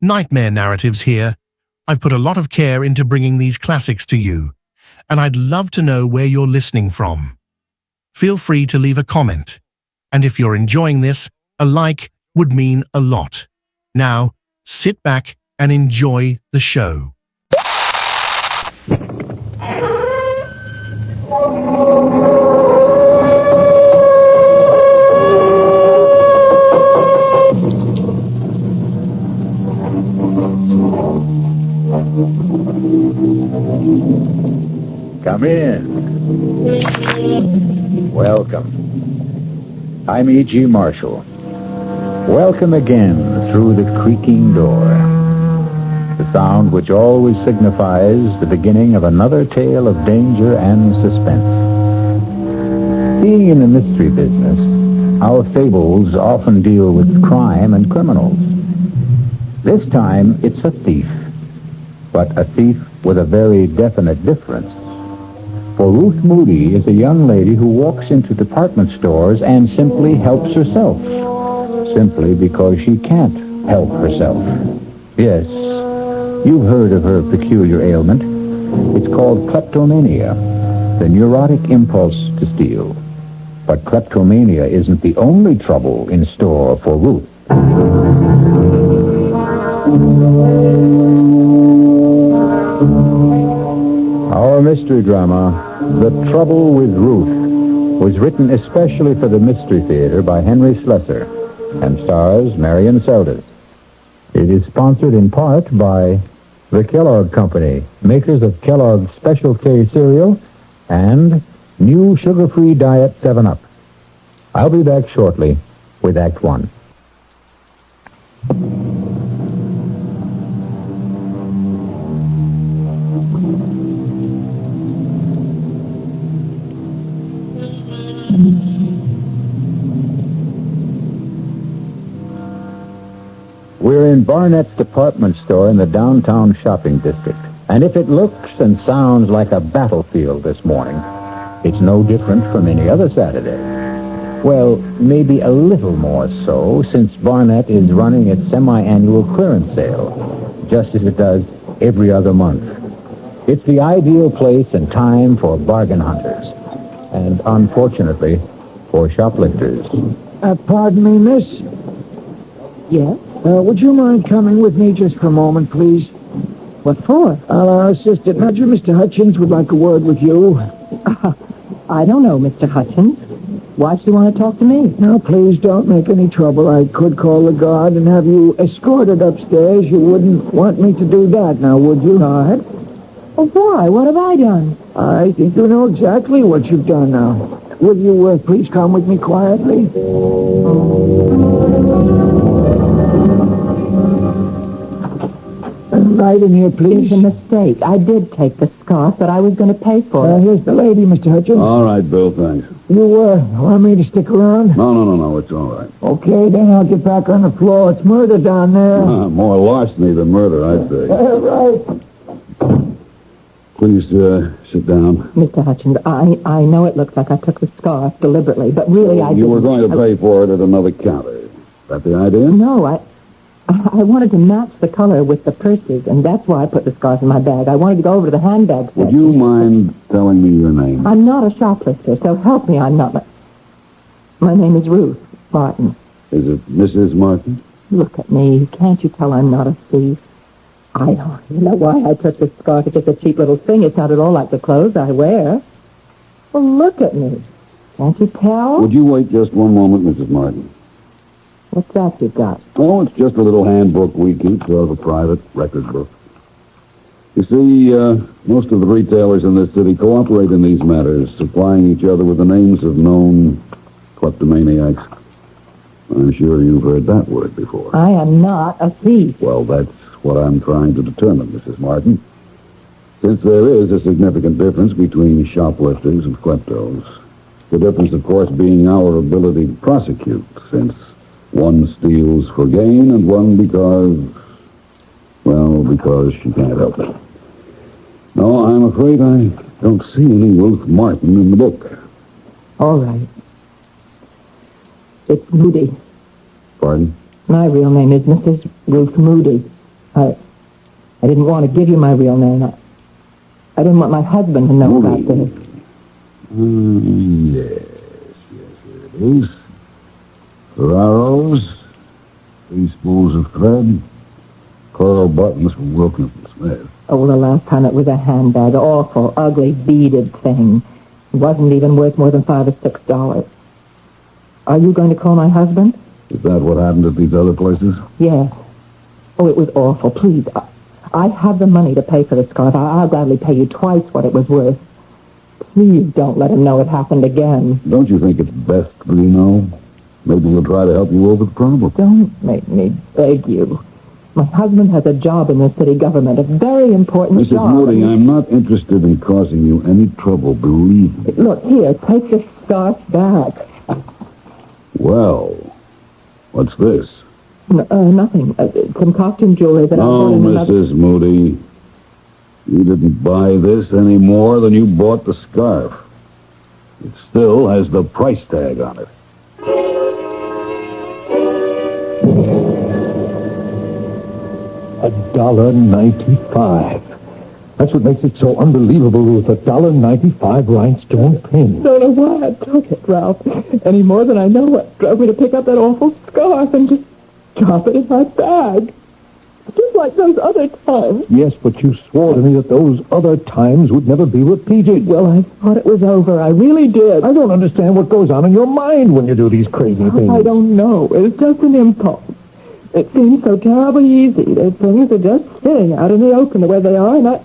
Nightmare narratives here. I've put a lot of care into bringing these classics to you, and I'd love to know where you're listening from. Feel free to leave a comment, and if you're enjoying this, a like would mean a lot. Now, sit back and enjoy the show. Come in. Welcome. I'm E.G. Marshall. Welcome again through the creaking door. The sound which always signifies the beginning of another tale of danger and suspense. Being in the mystery business, our fables often deal with crime and criminals. This time, it's a thief, but a thief with a very definite difference. For Ruth Moody is a young lady who walks into department stores and simply helps herself, simply because she can't help herself. Yes, you've heard of her peculiar ailment. It's called kleptomania, the neurotic impulse to steal. But kleptomania isn't the only trouble in store for Ruth. Our mystery drama, The Trouble with Ruth, was written especially for the Mystery Theater by Henry Slessor and stars Marion Seldes. It is sponsored in part by the Kellogg Company, makers of Kellogg's Special K cereal and new sugar-free Diet 7-Up. I'll be back shortly with Act 1. We're in Barnett's department store in the downtown shopping district. And if it looks and sounds like a battlefield this morning, it's no different from any other Saturday. Well, maybe a little more so, since Barnett is running its semi-annual clearance sale, just as it does every other month. It's the ideal place and time for bargain hunters, and unfortunately, for shoplifters. Pardon me, miss? Yes? Would you mind coming with me just for a moment, please? What for? Our assistant manager, Mr. Hutchins, would like a word with you. I don't know, Mr. Hutchins. Why does she want to talk to me? Now, please don't make any trouble. I could call the guard and have you escorted upstairs. You wouldn't want me to do that, now, would you? Guard? Well, why? What have I done? I think you know exactly what you've done now. Will you please come with me quietly? Right in here, please. It's a mistake. I did take the scarf, but I was going to pay for it. Here's the lady, Mr. Hutchins. All right, Bill, thanks. You want me to stick around? No, it's all right. Okay, then I'll get back on the floor. It's murder down there. More larceny than murder, I'd say. Right. Please, sit down. Mr. Hutchins, I know it looks like I took the scarf deliberately, but really I didn't. You were going to pay for it at another counter. Is that the idea? No, I wanted to match the color with the purses, and that's why I put the scarf in my bag. I wanted to go over to the handbag section. Would you mind telling me your name? I'm not a shoplifter, so help me, I'm not. My name is Ruth Martin. Is it Mrs. Martin? Look at me. Can't you tell I'm not a thief? I don't know why I took this scarf. It's just a cheap little thing. It's not at all like the clothes I wear. Well, look at me. Can't you tell? Would you wait just one moment, Mrs. Martin? What's that you've got? Oh, it's just a little handbook we keep, sort of a private record book. You see, most of the retailers in this city cooperate in these matters, supplying each other with the names of known kleptomaniacs. I'm sure you've heard that word before. I am not a thief. Well, that's what I'm trying to determine, Mrs. Martin. Since there is a significant difference between shoplifters and kleptos, the difference, of course, being our ability to prosecute, since one steals for gain and one because she can't help it. No, I'm afraid I don't see any Ruth Martin in the book. All right. It's Moody. Pardon? My real name is Mrs. Ruth Moody. I didn't want to give you my real name. I didn't want my husband to know about this. Yes, here it is. Ferraros, 3 spools of thread, coral buttons from Wilkinson Smith. Oh, the last time it was a handbag. Awful, ugly, beaded thing. It wasn't even worth more than $5 or $6. Are you going to call my husband? Is that what happened at these other places? Yes. Oh, it was awful. Please, I have the money to pay for the scarf. I'll gladly pay you twice what it was worth. Please don't let him know it happened again. Don't you think it's best for you know? Maybe he'll try to help you over the problem. Don't make me beg you. My husband has a job in the city government, a very important Mrs. job. Moody, I'm not interested in causing you any trouble, believe me. Look, here, take your scarf back. Well, what's this? Nothing. Some costume jewelry that I bought No, in another... Mrs. Moody. You didn't buy this any more than you bought the scarf. It still has the price tag on it. $1.95. That's what makes it so unbelievable, Ruth. $1.95 rhinestone pin. Don't know why I took it, Ralph. Any more than I know what drove me to pick up that awful scarf and just drop it in my bag. Just like those other times. Yes, but you swore to me that those other times would never be repeated. Well, I thought it was over. I really did. I don't understand what goes on in your mind when you do these crazy things. I don't know. It's just an impulse. It seems so terribly easy. The things are just sitting out in the open the way they are, and I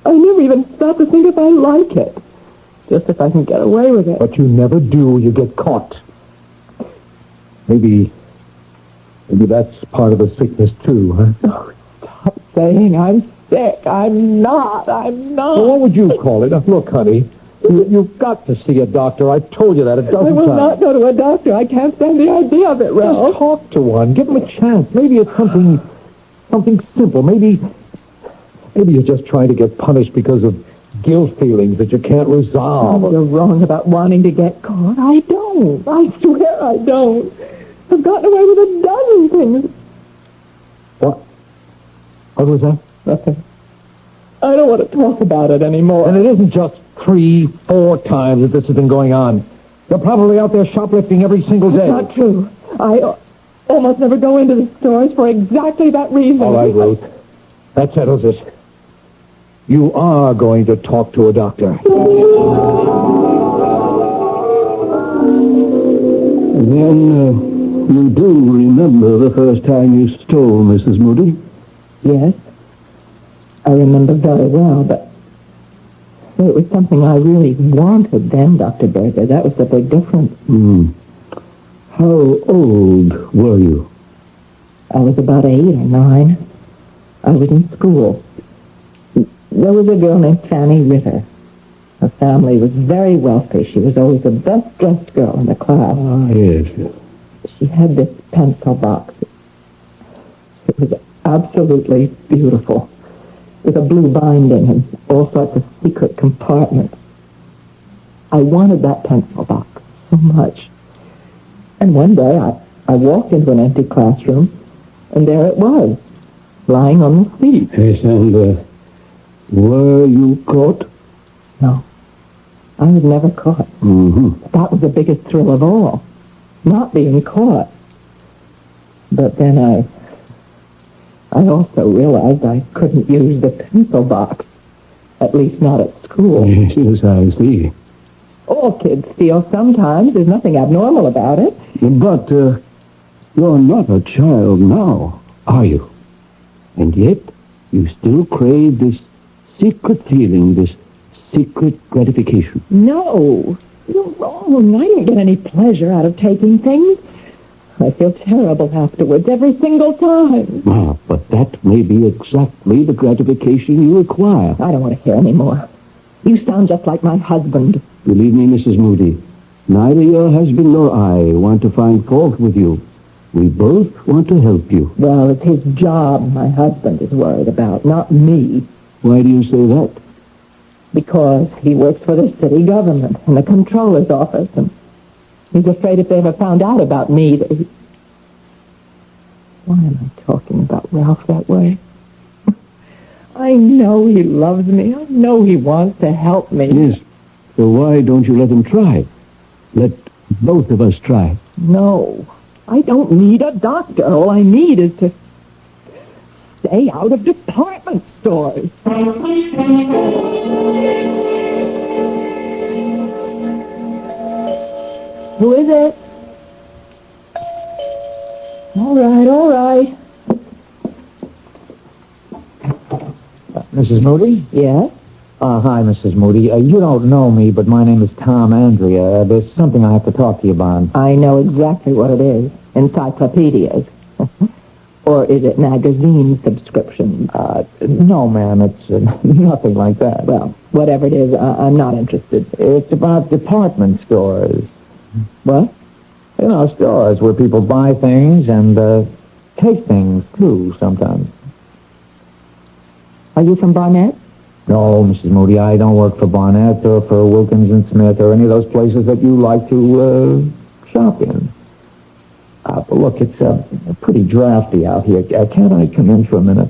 never even stop to think if I like it. Just if I can get away with it. But you never do. You get caught. Maybe that's part of the sickness, too, huh? Oh, stop saying I'm sick. I'm not. Well, what would you call it? Now, look, honey, you've got to see a doctor. I've told you that a dozen times. I will not go to a doctor. I can't stand the idea of it, Ralph. Just talk to one. Give him a chance. Maybe it's something simple. Maybe you're just trying to get punished because of guilt feelings that you can't resolve. Oh, you're wrong about wanting to get caught. I don't. I swear I don't. I've gotten away with a dozen things. What? What was that? Nothing. I don't want to talk about it anymore. And it isn't just 3-4 times that this has been going on. You're probably out there shoplifting every single day. That's not true. I almost never go into the stores for exactly that reason. All right, Ruth. That settles it. You are going to talk to a doctor. Then, you do remember the first time you stole, Mrs. Moody? Yes. I remember very well, but it was something I really wanted then, Dr. Berger. That was the big difference. How old were you? I was about 8 or 9. I was in school. There was a girl named Fanny Ritter. Her family was very wealthy. She was always the best-dressed girl in the class. Ah, yes. She had this pencil box. It was absolutely beautiful, with a blue binding and all sorts of secret compartments. I wanted that pencil box so much. And one day I walked into an empty classroom, and there it was, lying on the seat. Yes, and were you caught? No, I was never caught. Mm-hmm. That was the biggest thrill of all, not being caught. But then I also realized I couldn't use the pencil box, at least not at school. Yes, I see. All kids steal sometimes. There's nothing abnormal about it. But you're not a child now, are you? And yet, you still crave this secret feeling, this secret gratification. No, you're wrong. I didn't get any pleasure out of taking things. I feel terrible afterwards every single time. Ah, but that may be exactly the gratification you require. I don't want to hear any more. You sound just like my husband. Believe me, Mrs. Moody, neither your husband nor I want to find fault with you. We both want to help you. Well, it's his job my husband is worried about, not me. Why do you say that? Because he works for the city government in the comptroller's office, and he's afraid if they ever found out about me that he... Why am I talking about Ralph that way? I know he loves me. I know he wants to help me. Yes. So why don't you let him try? Let both of us try. No, I don't need a doctor. All I need is to stay out of department stores. Who is it? All right. Mrs. Moody? Yes? Hi, Mrs. Moody. You don't know me, but my name is Tom Andrea. There's something I have to talk to you about. I know exactly what it is. Encyclopedias. Or is it magazine subscriptions? No, ma'am, it's nothing like that. Well, whatever it is, I'm not interested. It's about department stores. What? You know, stores where people buy things and take things, too, sometimes. Are you from Barnett? No, Mrs. Moody, I don't work for Barnett or for Wilkins and Smith or any of those places that you like to shop in. But look, it's pretty drafty out here. Can't I come in for a minute?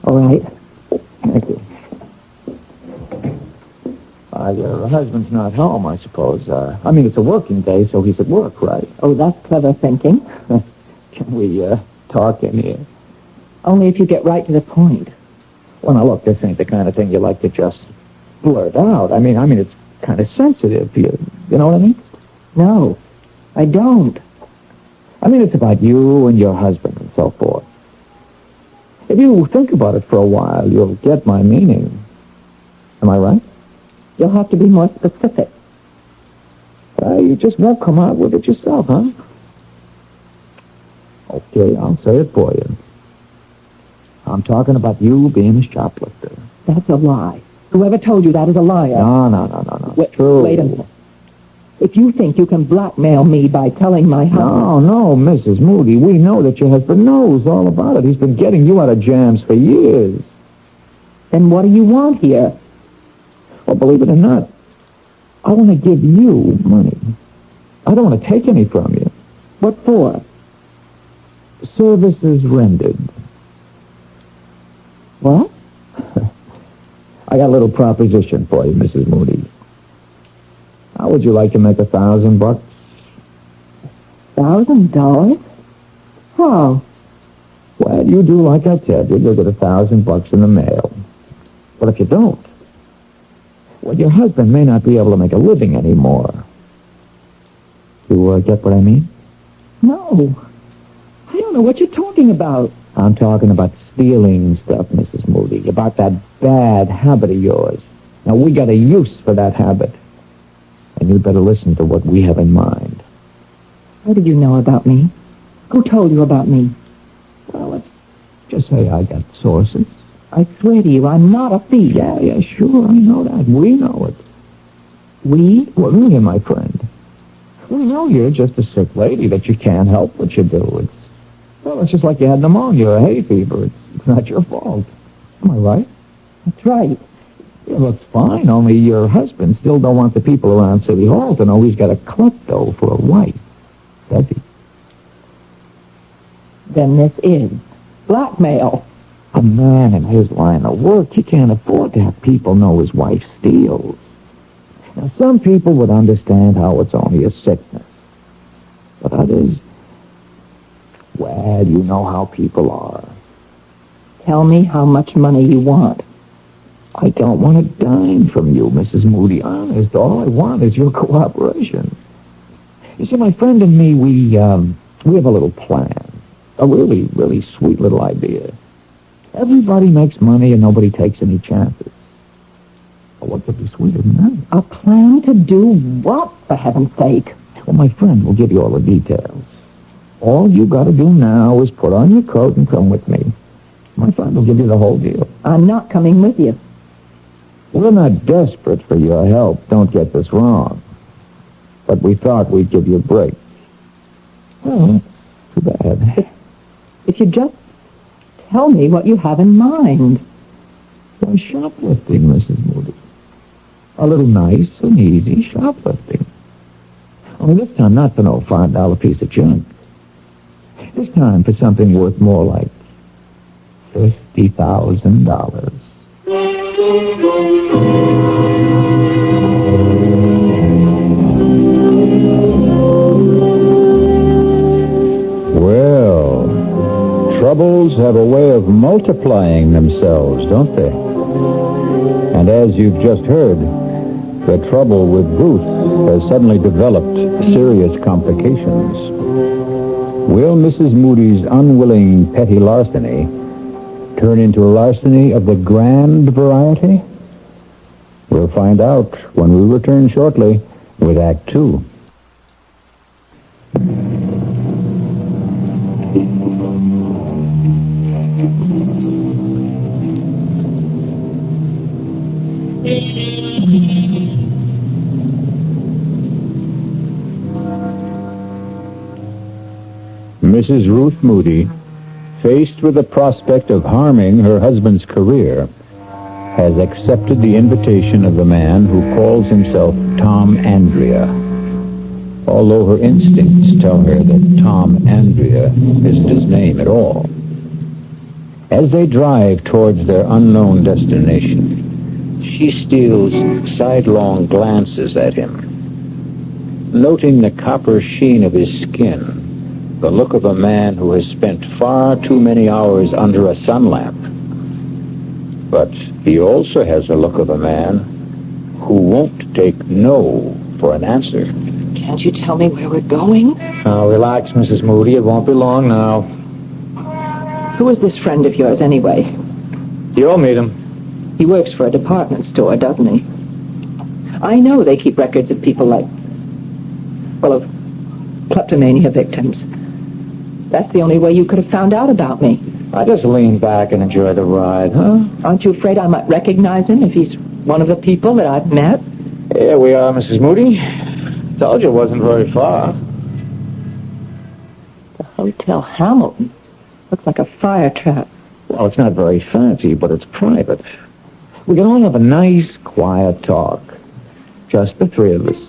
All right. Thank you. Your husband's not home, I suppose. I mean, it's a working day, so he's at work, right? Oh, that's clever thinking. Can we talk in here? Only if you get right to the point. Well, now, look, this ain't the kind of thing you like to just blurt out. I mean, it's kind of sensitive. You know what I mean? No, I don't. I mean, it's about you and your husband and so forth. If you think about it for a while, you'll get my meaning. Am I right? You'll have to be more specific. You just won't come out with it yourself, huh? Okay, I'll say it for you. I'm talking about you being a shoplifter. That's a lie. Whoever told you that is a liar. No. Wait, True. wait a minute. If you think you can blackmail me by telling my husband... No, Mrs. Moody. We know that your husband knows all about it. He's been getting you out of jams for years. Then what do you want here? Well, believe it or not, I want to give you money. I don't want to take any from you. What for? Services rendered. What? I got a little proposition for you, Mrs. Moody. How would you like to make $1,000? $1,000? How? Well, you do like I said. You'll get $1,000 in the mail. But if you don't, well, your husband may not be able to make a living anymore. You get what I mean? No. I don't know what you're talking about. I'm talking about stealing stuff, Mrs. Moody, about that bad habit of yours. Now, we got a use for that habit. And you'd better listen to what we have in mind. How did you know about me? Who told you about me? Well, let's just say I got sources. I swear to you, I'm not a thief. Yeah, sure, I know that. We know it. We? Well, me and my friend. We know you're just a sick lady, that you can't help what you do. It's just like you had pneumonia or hay fever. It's not your fault. Am I right? That's right. It looks fine, only your husband still don't want the people around City Hall to know he's got a klepto for a wife. Does he? Then this is blackmail. A man in his line of work, he can't afford to have people know his wife steals. Now, some people would understand how it's only a sickness. But others, well, you know how people are. Tell me how much money you want. I don't want a dime from you, Mrs. Moody. Honest, all I want is your cooperation. You see, my friend and me, we have a little plan. A really, really sweet little idea. Everybody makes money and nobody takes any chances. Well, what could be sweeter than that? A plan to do what, for heaven's sake? Well, my friend will give you all the details. All you got to do now is put on your coat and come with me. My friend will give you the whole deal. I'm not coming with you. We're not desperate for your help. Don't get this wrong. But we thought we'd give you a break. Well, too bad. If you just tell me what you have in mind. Why, shoplifting, Mrs. Moody. A little nice and easy shoplifting. Only this time not for no $5 piece of junk. This time for something worth more like $50,000. Well, troubles have a way of multiplying themselves, don't they? And as you've just heard, the trouble with Ruth has suddenly developed serious complications. Will Mrs. Moody's unwilling petty larceny turn into a larceny of the grand variety? We'll find out when we return shortly with Act 2. Mrs. Ruth Moody, faced with the prospect of harming her husband's career, has accepted the invitation of the man who calls himself Tom Andrea, although her instincts tell her that Tom Andrea isn't his name at all. As they drive towards their unknown destination, she steals sidelong glances at him, noting the copper sheen of his skin, the look of a man who has spent far too many hours under a sun lamp. But he also has the look of a man who won't take no for an answer. Can't you tell me where we're going? Now, relax, Mrs. Moody. It won't be long now. Who is this friend of yours, anyway? You'll meet him. He works for a department store, doesn't he? I know they keep records of people like, well, of kleptomania victims. That's the only way you could have found out about me. I just lean back and enjoy the ride, huh? Aren't you afraid I might recognize him if he's one of the people that I've met? Here we are, Mrs. Moody. Told you it wasn't very far. The Hotel Hamilton. Looks like a fire trap. Well, it's not very fancy, but it's private. We can all have a nice, quiet talk. Just the three of us.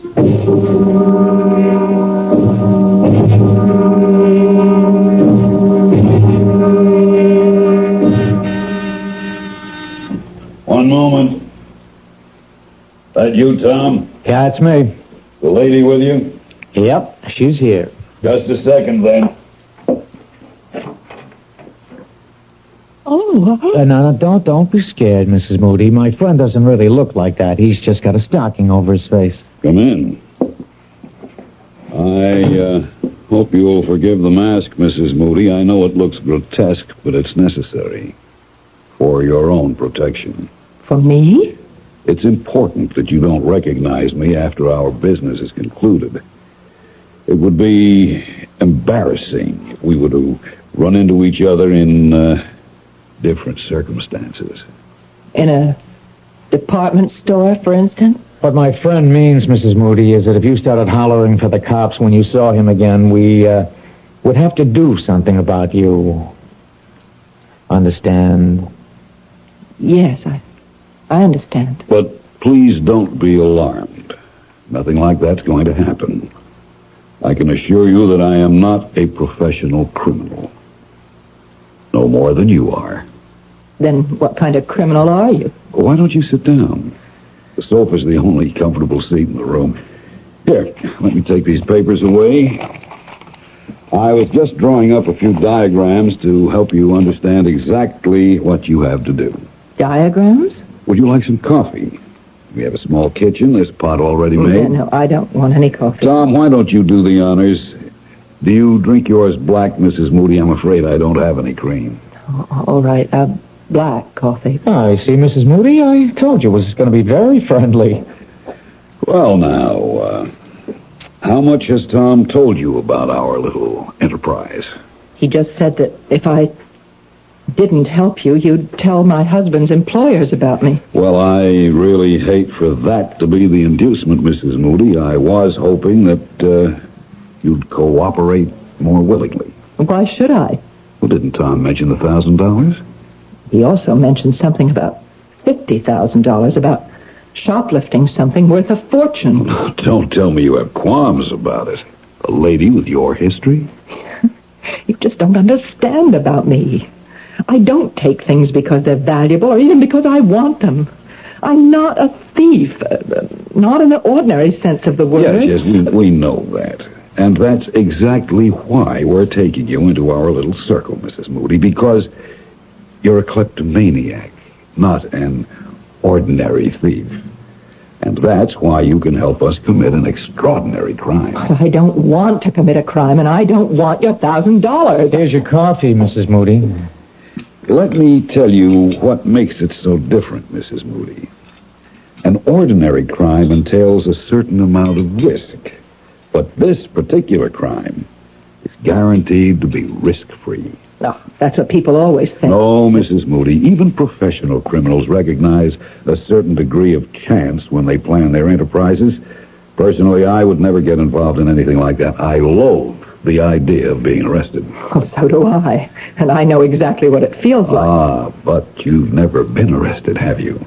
One moment. That you, Tom? Yeah, it's me. The lady with you? Yep, she's here. Just a second, then. No, don't be scared, Mrs. Moody. My friend doesn't really look like that. He's just got a stocking over his face. Come in. I hope you will forgive the mask, Mrs. Moody. I know it looks grotesque, but it's necessary for your own protection. For me? It's important that you don't recognize me after our business is concluded. It would be embarrassing if we were to run into each other in different circumstances. In a department store, for instance? What my friend means, Mrs. Moody, is that if you started hollering for the cops when you saw him again, we would have to do something about you. Understand? Yes, I understand. But please don't be alarmed. Nothing like that's going to happen. I can assure you that I am not a professional criminal. No more than you are. Then what kind of criminal are you? Why don't you sit down? The sofa's the only comfortable seat in the room. Here, let me take these papers away. I was just drawing up a few diagrams to help you understand exactly what you have to do. Diagrams? Would you like some coffee? We have a small kitchen. There's a pot already made. No, I don't want any coffee. Tom, why don't you do the honors? Do you drink yours black, Mrs. Moody? I'm afraid I don't have any cream. All right, black coffee. I see, Mrs. Moody. I told you it was going to be very friendly. Well, now, how much has Tom told you about our little enterprise? He just said that if I didn't help you, you'd tell my husband's employers about me. Well, I really hate for that to be the inducement, Mrs. Moody. I was hoping that you'd cooperate more willingly. Why should I? Well, didn't Tom mention the $1,000? He also mentioned something about $50,000, about shoplifting something worth a fortune. Don't tell me you have qualms about it. A lady with your history? You just don't understand about me. I don't take things because they're valuable or even because I want them. I'm not a thief, not in the ordinary sense of the word. Yes, we know that. And that's exactly why we're taking you into our little circle, Mrs. Moody, because you're a kleptomaniac, not an ordinary thief. And that's why you can help us commit an extraordinary crime. I don't want to commit a crime, and I don't want your $1,000. Here's your coffee, Mrs. Moody. Let me tell you what makes it so different, Mrs. Moody. An ordinary crime entails a certain amount of risk. But this particular crime is guaranteed to be risk-free. No, that's what people always think. No, Mrs. Moody, even professional criminals recognize a certain degree of chance when they plan their enterprises. Personally, I would never get involved in anything like that. I loathe the idea of being arrested. Oh, so do I. And I know exactly what it feels like. Ah, but you've never been arrested, have you?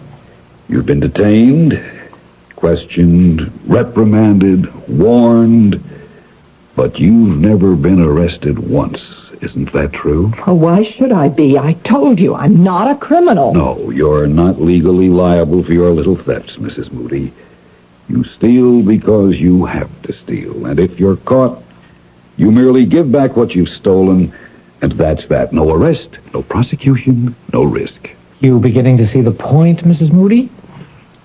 You've been detained, questioned, reprimanded, warned, but you've never been arrested once. Isn't that true? Oh, why should I be? I told you, I'm not a criminal. No, you're not legally liable for your little thefts, Mrs. Moody. You steal because you have to steal. And if you're caught, you merely give back what you've stolen, and that's that. No arrest, no prosecution, no risk. You beginning to see the point, Mrs. Moody?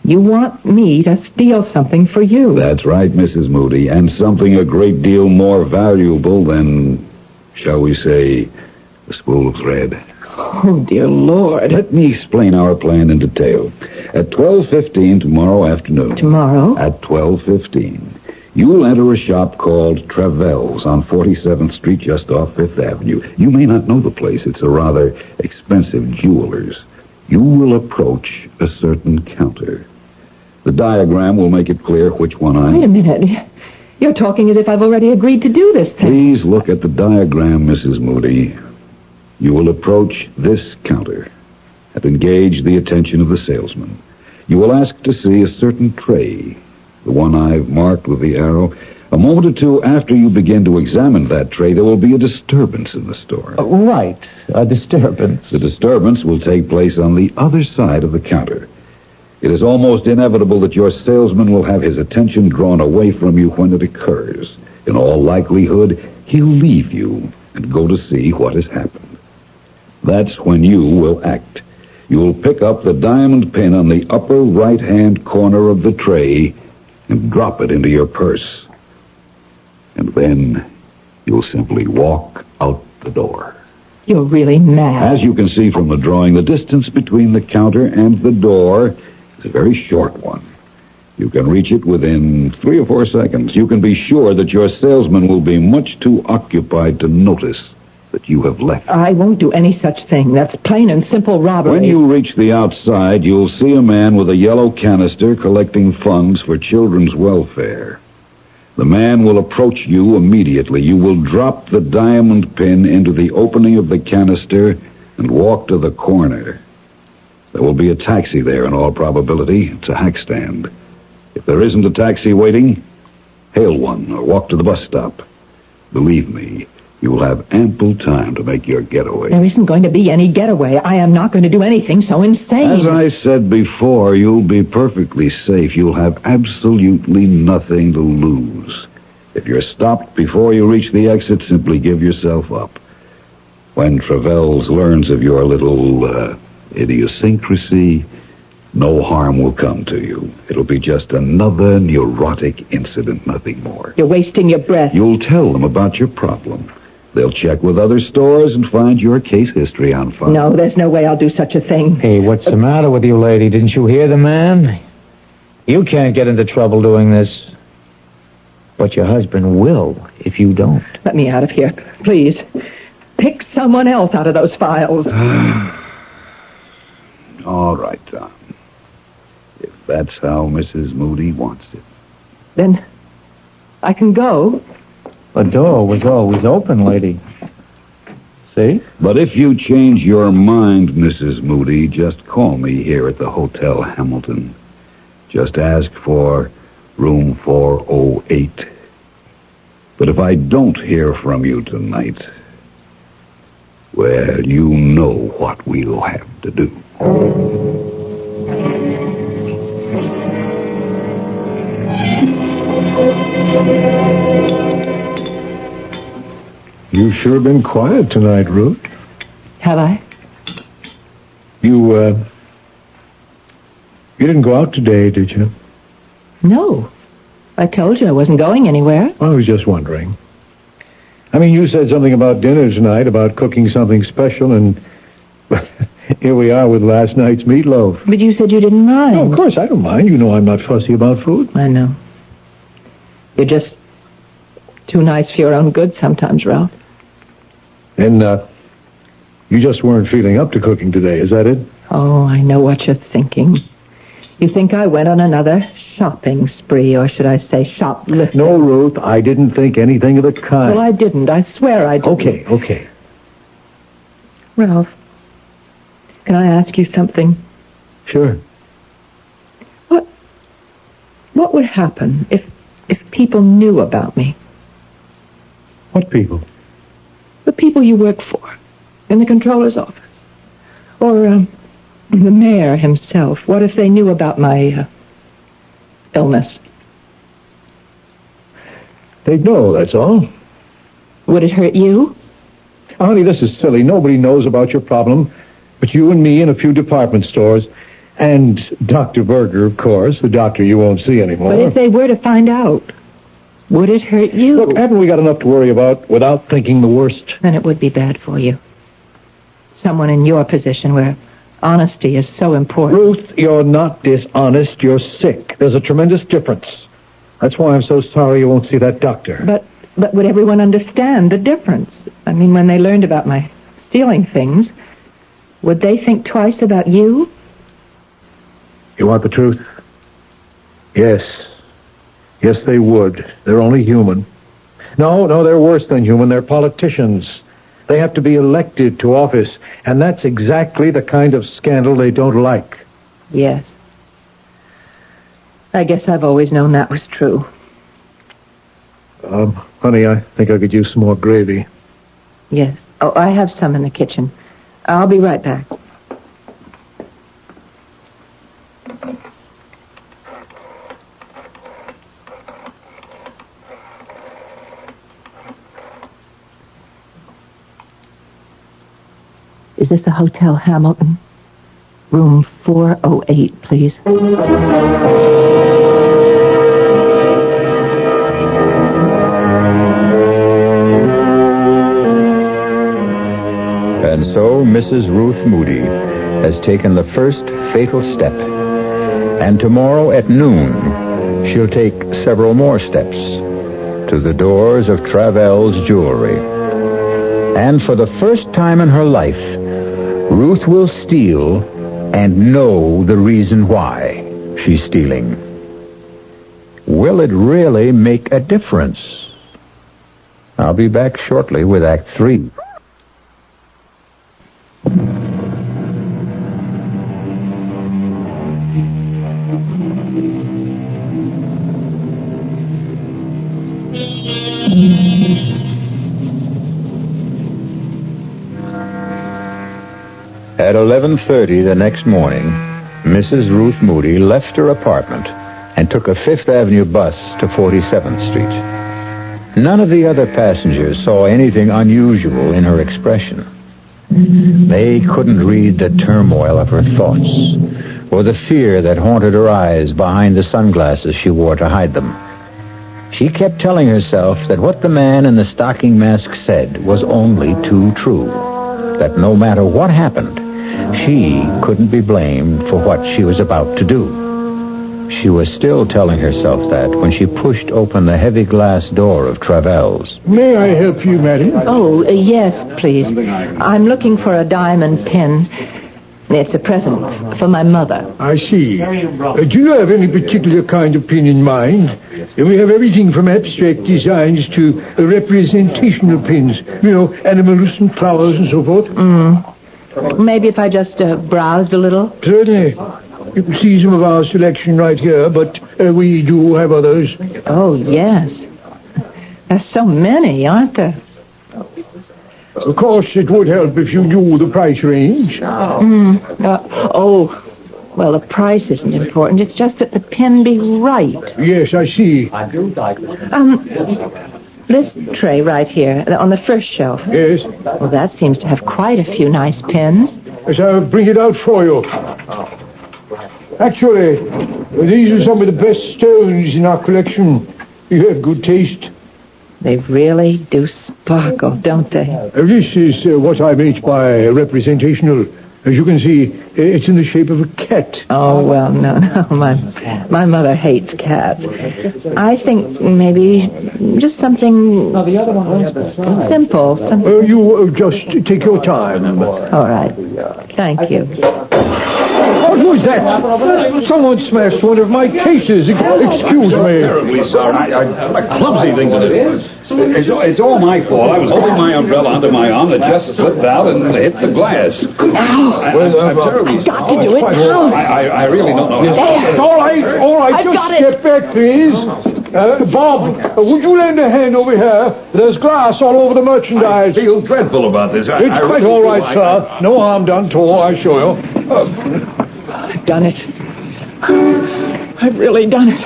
You want me to steal something for you. That's right, Mrs. Moody, and something a great deal more valuable than, shall we say, a spool of thread. Oh, dear Lord. Let me explain our plan in detail. At 12:15 tomorrow afternoon. Tomorrow? At 12:15. You'll enter a shop called Travell's on 47th Street, just off Fifth Avenue. You may not know the place. It's a rather expensive jeweler's. You will approach a certain counter. The diagram will make it clear which one Wait a minute. You're talking as if I've already agreed to do this thing. Please look at the diagram, Mrs. Moody. You will approach this counter and engage the attention of the salesman. You will ask to see a certain tray, the one I've marked with the arrow. A moment or two after you begin to examine that tray, there will be a disturbance in the store. Right, a disturbance. The disturbance will take place on the other side of the counter. It is almost inevitable that your salesman will have his attention drawn away from you when it occurs. In all likelihood, he'll leave you and go to see what has happened. That's when you will act. You will pick up the diamond pin on the upper right-hand corner of the tray and drop it into your purse. And then you'll simply walk out the door. You're really mad. As you can see from the drawing, the distance between the counter and the door is a very short one. You can reach it within 3 or 4 seconds. You can be sure that your salesman will be much too occupied to notice that you have left. I won't do any such thing. That's plain and simple robbery. When you reach the outside, you'll see a man with a yellow canister collecting funds for children's welfare. The man will approach you immediately. You will drop the diamond pin into the opening of the canister and walk to the corner. There will be a taxi there in all probability. It's a hack stand. If there isn't a taxi waiting, hail one or walk to the bus stop. Believe me, you will have ample time to make your getaway. There isn't going to be any getaway. I am not going to do anything so insane. As I said before, you'll be perfectly safe. You'll have absolutely nothing to lose. If you're stopped before you reach the exit, simply give yourself up. When Travell's learns of your little idiosyncrasy, no harm will come to you. It'll be just another neurotic incident, nothing more. You're wasting your breath. You'll tell them about your problem. They'll check with other stores and find your case history on file. No, there's no way I'll do such a thing. Hey, what's the matter with you, lady? Didn't you hear the man? You can't get into trouble doing this. But your husband will if you don't. Let me out of here, please. Pick someone else out of those files. All right, Tom. If that's how Mrs. Moody wants it. Then I can go. The door was always open, lady. See? But if you change your mind, Mrs. Moody, just call me here at the Hotel Hamilton. Just ask for room 408. But if I don't hear from you tonight, Well, you know what we'll have to do. You've sure been quiet tonight, Ruth. Have I? You didn't go out today, did you? No. I told you I wasn't going anywhere. I was just wondering. I mean, you said something about dinner tonight, about cooking something special, and here we are with last night's meatloaf. But you said you didn't mind. Oh, of course, I don't mind. You know I'm not fussy about food. I know. You're just too nice for your own good sometimes, Ralph. And, you just weren't feeling up to cooking today, is that it? Oh, I know what you're thinking. You think I went on another shopping spree, or should I say shoplifting? No, Ruth, I didn't think anything of the kind. Well, I didn't. I swear I didn't. Okay. Ralph, can I ask you something? Sure. What would happen if people knew about me? What people? The people you work for, in the controller's office. Or, the mayor himself. What if they knew about my, illness? They'd know, that's all. Would it hurt you? Honey, this is silly. Nobody knows about your problem but you and me and a few department stores. And Dr. Berger, of course, the doctor you won't see anymore. But if they were to find out, would it hurt you? Look, haven't we got enough to worry about without thinking the worst? Then it would be bad for you. Someone in your position where honesty is so important. Ruth, you're not dishonest. You're sick. There's a tremendous difference. That's why I'm so sorry you won't see that doctor. But would everyone understand the difference? I mean, when they learned about my stealing things, would they think twice about you? You want the truth? Yes. Yes, they would. They're only human. No, they're worse than human. They're politicians. They have to be elected to office, and that's exactly the kind of scandal they don't like. Yes. I guess I've always known that was true. Honey, I think I could use some more gravy. Yes. Oh, I have some in the kitchen. I'll be right back. Is this the Hotel Hamilton? Room 408, please. And so Mrs. Ruth Moody has taken the first fatal step. And tomorrow at noon, she'll take several more steps to the doors of Travell's Jewelry. And for the first time in her life, Ruth will steal and know the reason why she's stealing. Will it really make a difference? I'll be back shortly with Act 3. At 11:30 the next morning, Mrs. Ruth Moody left her apartment and took a Fifth Avenue bus to 47th Street. None of the other passengers saw anything unusual in her expression. They couldn't read the turmoil of her thoughts or the fear that haunted her eyes behind the sunglasses she wore to hide them. She kept telling herself that what the man in the stocking mask said was only too true, that no matter what happened, she couldn't be blamed for what she was about to do. She was still telling herself that when she pushed open the heavy glass door of Travell's. May I help you, madam? Oh, yes, please. I'm looking for a diamond pin. It's a present for my mother. I see. Do you have any particular kind of pin in mind? We have everything from abstract designs to representational pins. You know, animals and flowers and so forth. Maybe if I just browsed a little? Certainly. You can see some of our selection right here, but we do have others. Oh, yes. There's so many, aren't there? Of course, it would help if you knew the price range. Well, the price isn't important. It's just that the pin be right. Yes, I see. This tray right here, on the first shelf. Yes. Well, that seems to have quite a few nice pins. Yes, I'll bring it out for you. Actually, these are some of the best stones in our collection. You have good taste. They really do sparkle, don't they? This is what I meant by representational. As you can see, it's in the shape of a cat. Oh, well, no. My mother hates cats. I think maybe just something simple. You just take your time. All right. Thank you. What was that? Someone smashed one of my cases. Excuse me. Terribly sorry. I'm clumsy things it is. It's all my fault. I was holding my umbrella under my arm that just slipped out and hit the glass. I'm terribly sorry. Got to do it now. I really don't know how. All right. I've Just got it. step back, please. Bob, would you lend a hand over here? There's glass all over the merchandise. I feel dreadful about this. It's quite all right, sir. No harm done to all, I assure you. I've done it. I've really done it.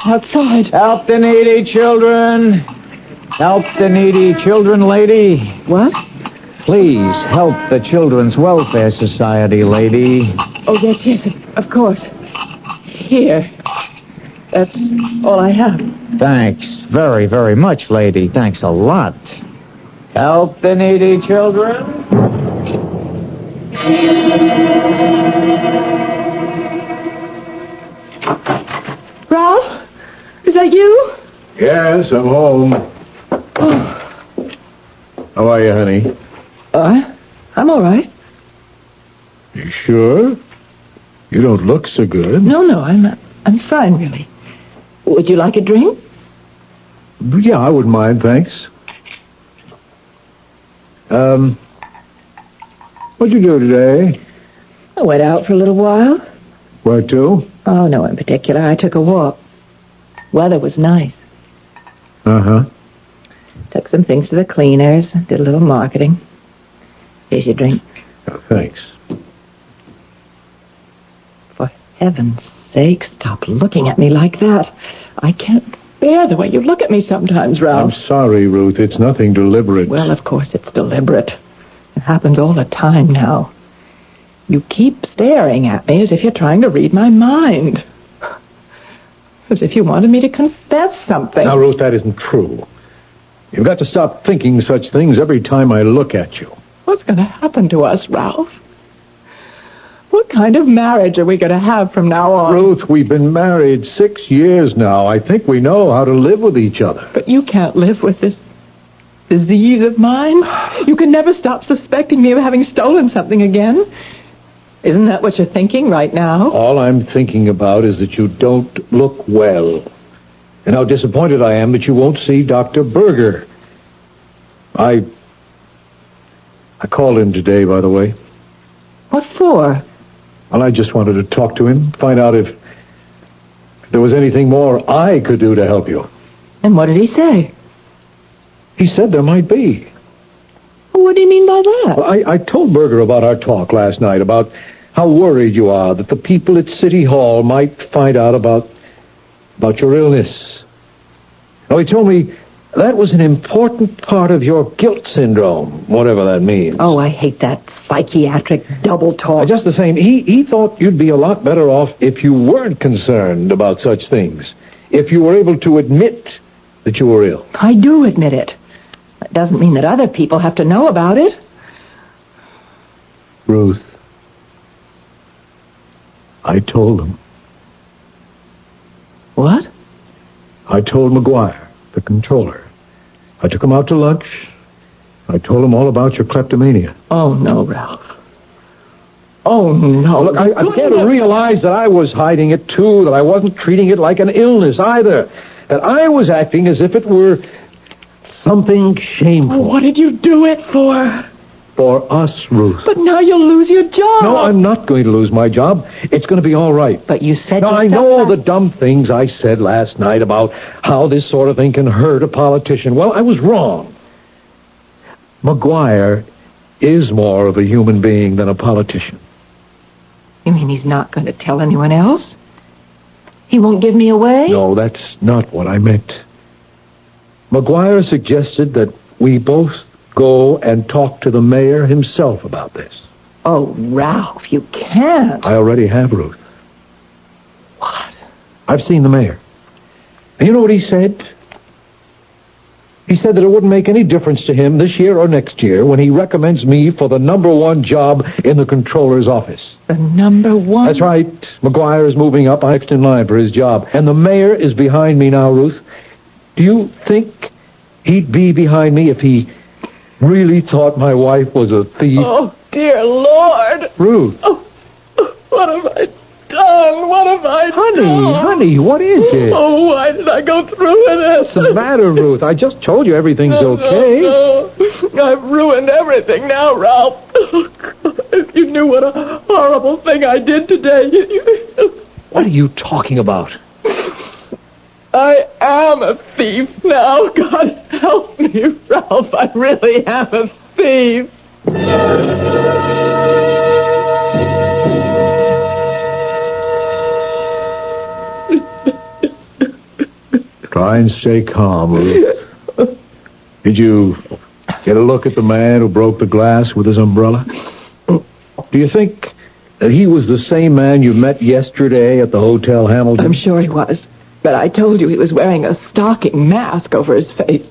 Outside. Help the needy children. Help the needy children, lady. What? Please help the Children's Welfare Society, lady. Oh, yes, of course. Here. That's all I have. Thanks very, very much, lady. Thanks a lot. Help the needy children. Ralph? Is that you? Yes, I'm home. How are you, honey? I'm all right. You sure? You don't look so good. No, I'm fine, really. Would you like a drink? Yeah, I wouldn't mind, thanks. What'd you do today? I went out for a little while. Where to? Oh, no, in particular. I took a walk. Weather was nice. Uh-huh. Took some things to the cleaners. Did a little marketing. Here's your drink. Oh, thanks. For heaven's sake, stop looking at me like that. I can't bear the way you look at me sometimes, I'm Ralph. sorry, Ruth. It's nothing deliberate. Well, of course it's deliberate. It happens all the time now. You keep staring at me as if you're trying to read my mind. As if you wanted me to confess something. Now, Ruth, that isn't true. You've got to stop thinking such things every time I look at you. What's going to happen to us, Ralph? What kind of marriage are we going to have from now on? Ruth, we've been married 6 years now. I think we know how to live with each other. But you can't live with this disease of mine. You can never stop suspecting me of having stolen something again. Isn't that what you're thinking right now? All I'm thinking about is that you don't look well. And how disappointed I am that you won't see Dr. Berger. I called him today, by the way. What for? Well, I just wanted to talk to him, find out if there was anything more I could do to help you. And what did he say? He said there might be. What do you mean by that? Well, I told Berger about our talk last night, about how worried you are that the people at City Hall might find out about your illness. Now, he told me that was an important part of your guilt syndrome, whatever that means. Oh, I hate that psychiatric double talk. Just the same, he thought you'd be a lot better off if you weren't concerned about such things, if you were able to admit that you were ill. I do admit it. That doesn't mean that other people have to know about it. Ruth, I told him. What? I told McGuire, the controller. I took him out to lunch. I told him all about your kleptomania. Oh, no, Ralph. Oh, no. Look, I began to realize that I was hiding it, too, that I wasn't treating it like an illness, either. That I was acting as if it were something shameful. What did you do it for? For us, Ruth. But now you'll lose your job. No, I'm not going to lose my job. It's going to be all right. But you said... Now, I know all the dumb things I said last night about how this sort of thing can hurt a politician. Well, I was wrong. McGuire is more of a human being than a politician. You mean he's not going to tell anyone else? He won't give me away? No, that's not what I meant. McGuire suggested that we both go and talk to the mayor himself about this. Oh, Ralph, you can't. I already have, Ruth. What? I've seen the mayor. And you know what he said? He said that it wouldn't make any difference to him this year or next year when he recommends me for the #1 job in the controller's office. The #1? That's right. McGuire is moving up next in line for his job. And the mayor is behind me now, Ruth. Do you think he'd be behind me if he really thought my wife was a thief? Oh, dear Lord. Ruth. Oh, what have I done? What have I done? Honey, what is it? Oh, why did I go through with this? What's the matter, Ruth? I just told you everything's okay. No. I've ruined everything now, Ralph. Oh, God, if you knew what a horrible thing I did today. What are you talking about? I am a thief now. God help me, Ralph. I really am a thief. Try and stay calm, Ruth. Did you get a look at the man who broke the glass with his umbrella? Do you think that he was the same man you met yesterday at the Hotel Hamilton? I'm sure he was. But I told you he was wearing a stocking mask over his face.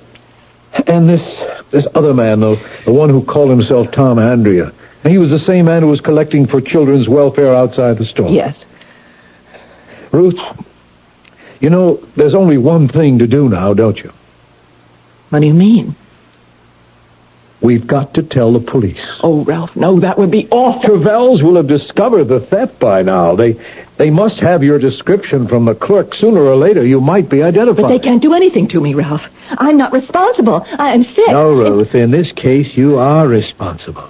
And this other man, though, the one who called himself Tom Andrea, and he was the same man who was collecting for children's welfare outside the store. Yes. Ruth, you know, there's only one thing to do now, don't you? What do you mean? We've got to tell the police. Oh, Ralph, no, that would be awful. Travels will have discovered the theft by now. They must have your description from the clerk. Sooner or later, you might be identified. But they can't do anything to me, Ralph. I'm not responsible. I'm sick. No, Ruth, in this case, you are responsible.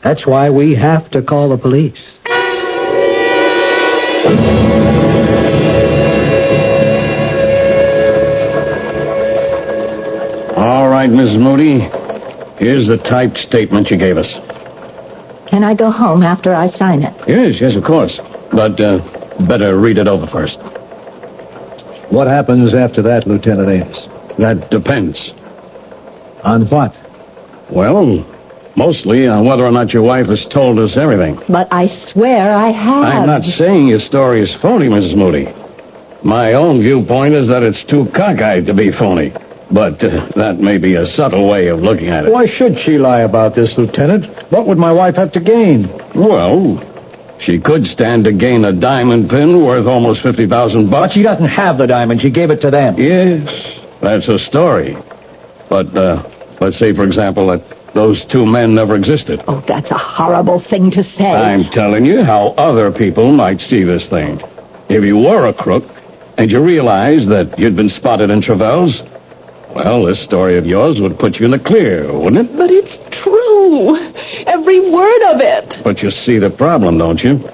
That's why we have to call the police. All right, Mrs. Moody. Here's the typed statement you gave us. Can I go home after I sign it? Yes, of course. But better read it over first. What happens after that, Lieutenant Ames? That depends. On what? Well, mostly on whether or not your wife has told us everything. But I swear I have. I'm not saying your story is phony, Mrs. Moody. My own viewpoint is that it's too cockeyed to be phony. But that may be a subtle way of looking at it. Why should she lie about this, Lieutenant? What would my wife have to gain? Well, she could stand to gain a diamond pin worth almost $50,000. But she doesn't have the diamond. She gave it to them. Yes, that's a story. But let's say, for example, that those two men never existed. Oh, that's a horrible thing to say. I'm telling you how other people might see this thing. If you were a crook and you realized that you'd been spotted in Travels, well, this story of yours would put you in the clear, wouldn't it? But it's true. Every word of it. But you see the problem, don't you?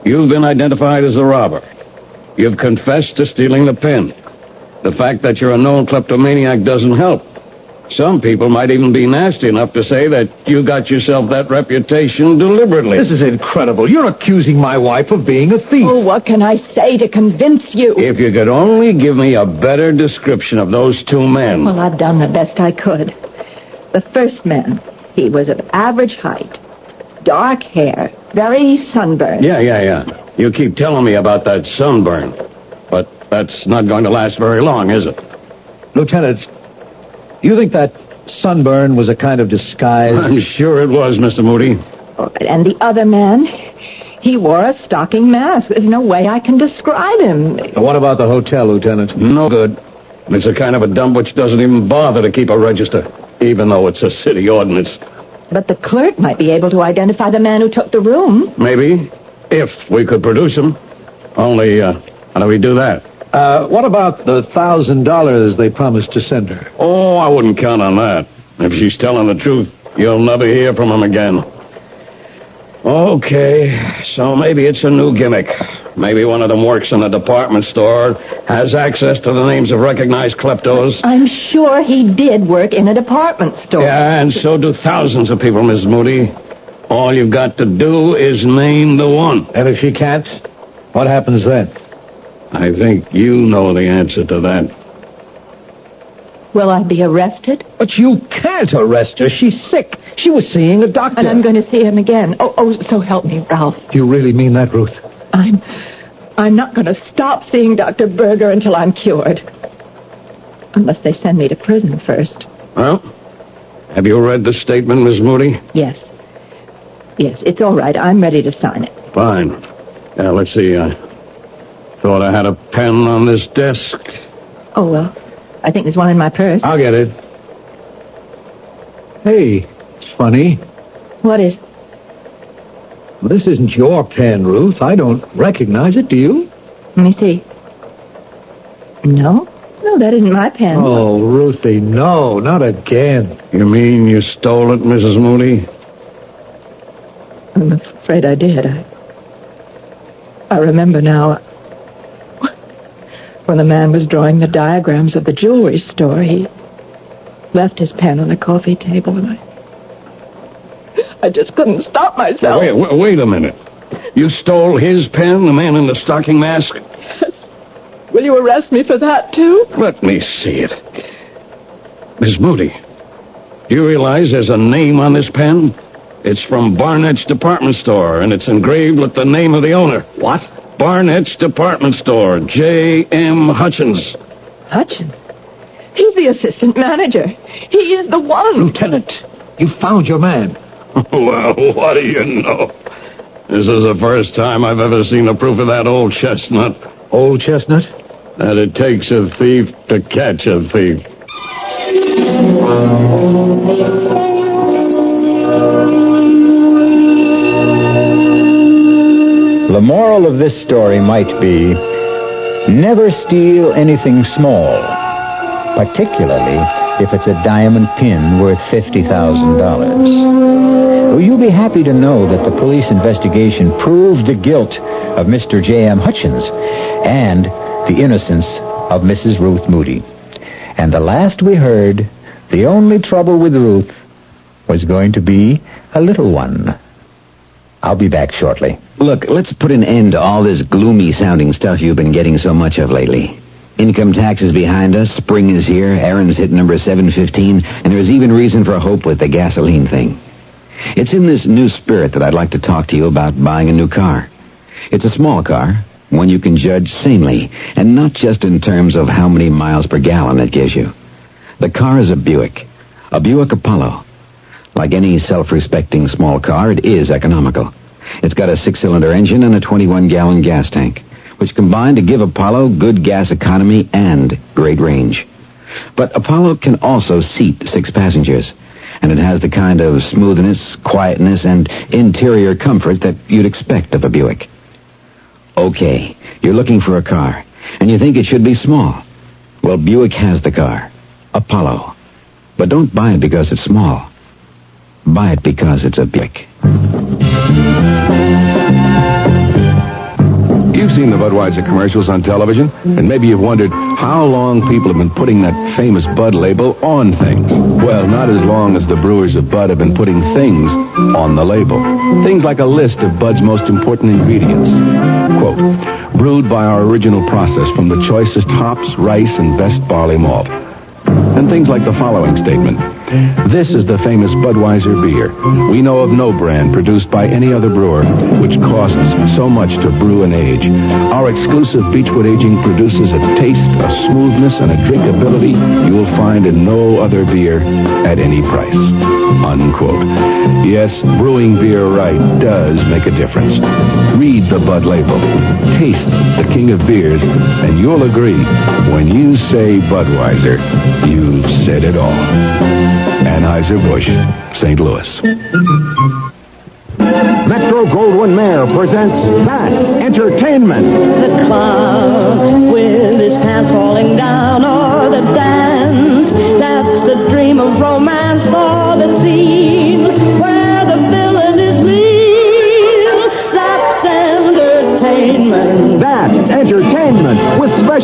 You've been identified as a robber. You've confessed to stealing the pin. The fact that you're a known kleptomaniac doesn't help. Some people might even be nasty enough to say that you got yourself that reputation deliberately. This is incredible. You're accusing my wife of being a thief. Oh, what can I say to convince you? If you could only give me a better description of those two men. Well, I've done the best I could. The first man, he was of average height, dark hair, very sunburned. Yeah. You keep telling me about that sunburn. But that's not going to last very long, is it? Lieutenant, you think that sunburn was a kind of disguise? I'm sure it was, Mr. Moody. And the other man, he wore a stocking mask. There's no way I can describe him. What about the hotel, Lieutenant? No good. It's a kind of a dump which doesn't even bother to keep a register, even though it's a city ordinance. But the clerk might be able to identify the man who took the room. Maybe, if we could produce him. Only, how do we do that? What about the $1,000 they promised to send her? Oh, I wouldn't count on that. If she's telling the truth, you'll never hear from him again. Okay, so maybe it's a new gimmick. Maybe one of them works in a department store, has access to the names of recognized kleptos. I'm sure he did work in a department store. Yeah, and so do thousands of people, Miss Moody. All you've got to do is name the one. And if she can't, what happens then? I think you know the answer to that. Will I be arrested? But you can't arrest her. She's sick. She was seeing a doctor. And I'm going to see him again. Oh, so help me, Ralph. Do you really mean that, Ruth? I'm not going to stop seeing Dr. Berger until I'm cured. Unless they send me to prison first. Well, have you read the statement, Miss Moody? Yes. Yes, it's all right. I'm ready to sign it. Fine. Yeah, let's see. I thought I had a pen on this desk. Oh, well, I think there's one in my purse. I'll get it. Hey, it's funny. What is? This isn't your pen, Ruth. I don't recognize it, do you? Let me see. No, that isn't my pen. Oh, Ruthie, no, not again. You mean you stole it, Mrs. Moody? I'm afraid I did. I remember now. When the man was drawing the diagrams of the jewelry store, he left his pen on the coffee table, and I just couldn't stop myself. Wait a minute. You stole his pen, the man in the stocking mask? Yes. Will you arrest me for that, too? Let me see it. Miss Moody, do you realize there's a name on this pen? It's from Barnett's department store, and it's engraved with the name of the owner. What? Barnett's department store, J.M. Hutchins. Hutchins? He's the assistant manager. He is the one. Lieutenant, you found your man. Well, what do you know? This is the first time I've ever seen a proof of that old chestnut. Old chestnut? That it takes a thief to catch a thief. The moral of this story might be, never steal anything small, particularly if it's a diamond pin worth $50,000. Will you be happy to know that the police investigation proved the guilt of Mr. J.M. Hutchins and the innocence of Mrs. Ruth Moody. And the last we heard, the only trouble with Ruth was going to be a little one. I'll be back shortly. Look, let's put an end to all this gloomy-sounding stuff you've been getting so much of lately. Income tax is behind us, spring is here, Aaron's hit number 715, and there's even reason for hope with the gasoline thing. It's in this new spirit that I'd like to talk to you about buying a new car. It's a small car, one you can judge sanely, and not just in terms of how many miles per gallon it gives you. The car is a Buick Apollo. Like any self-respecting small car, it is economical. It's got a 6-cylinder engine and a 21-gallon gas tank, which combine to give Apollo good gas economy and great range. But Apollo can also seat 6 passengers, and it has the kind of smoothness, quietness, and interior comfort that you'd expect of a Buick. Okay, you're looking for a car, and you think it should be small. Well, Buick has the car, Apollo. But don't buy it because it's small. Buy it because it's a Buick. You've seen the Budweiser commercials on television, and maybe you've wondered how long people have been putting that famous Bud label on things. Well, not as long as the brewers of Bud have been putting things on the label. Things like a list of Bud's most important ingredients. Quote, brewed by our original process from the choicest hops, rice, and best barley malt. And things like the following statement. This is the famous Budweiser beer. We know of no brand produced by any other brewer which costs so much to brew and age. Our exclusive Beechwood aging produces a taste, a smoothness, and a drinkability you will find in no other beer at any price. Unquote. Yes, brewing beer right does make a difference. Read the Bud label. Taste the king of beers, and you'll agree, when you say Budweiser, you've said it all. Anheuser-Busch, St. Louis. Metro-Goldwyn-Mayer presents Max Entertainment. The clown with his pants falling down, or the dance that's a dream of romance, or the scene where the villain is mean.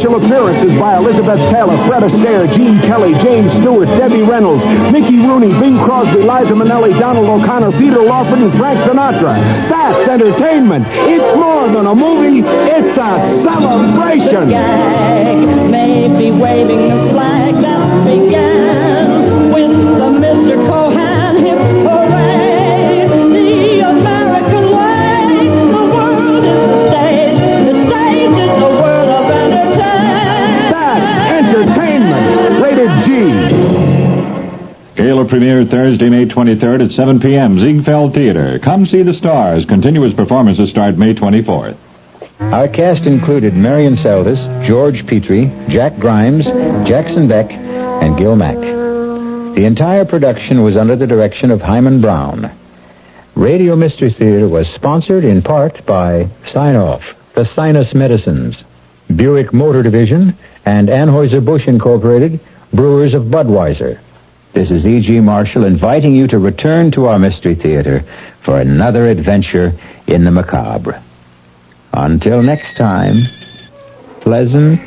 Special appearances by Elizabeth Taylor, Fred Astaire, Gene Kelly, James Stewart, Debbie Reynolds, Mickey Rooney, Bing Crosby, Liza Minnelli, Donald O'Connor, Peter Lawford, and Frank Sinatra. That's entertainment. It's more than a movie. It's a celebration. Gag may be waving the flag that began with the Mr. Cohan hip hooray. The American way. The world is the stage. The stage is the world of entertainment. That's entertainment. Rated G. Gala premiered Thursday, May 23rd at 7 p.m. Ziegfeld Theater. Come see the stars. Continuous performances start May 24th. Our cast included Marion Seldes, George Petrie, Jack Grimes, Jackson Beck, and Gil Mack. The entire production was under the direction of Hyman Brown. Radio Mystery Theater was sponsored in part by Sign-Off, the Sinus Medicines, Buick Motor Division, and Anheuser-Busch Incorporated, Brewers of Budweiser. This is E.G. Marshall inviting you to return to our Mystery Theater for another adventure in the macabre. Until next time, pleasant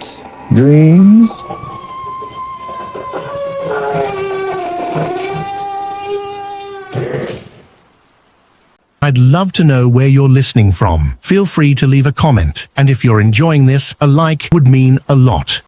dreams. I'd love to know where you're listening from. Feel free to leave a comment, and if you're enjoying this, a like would mean a lot.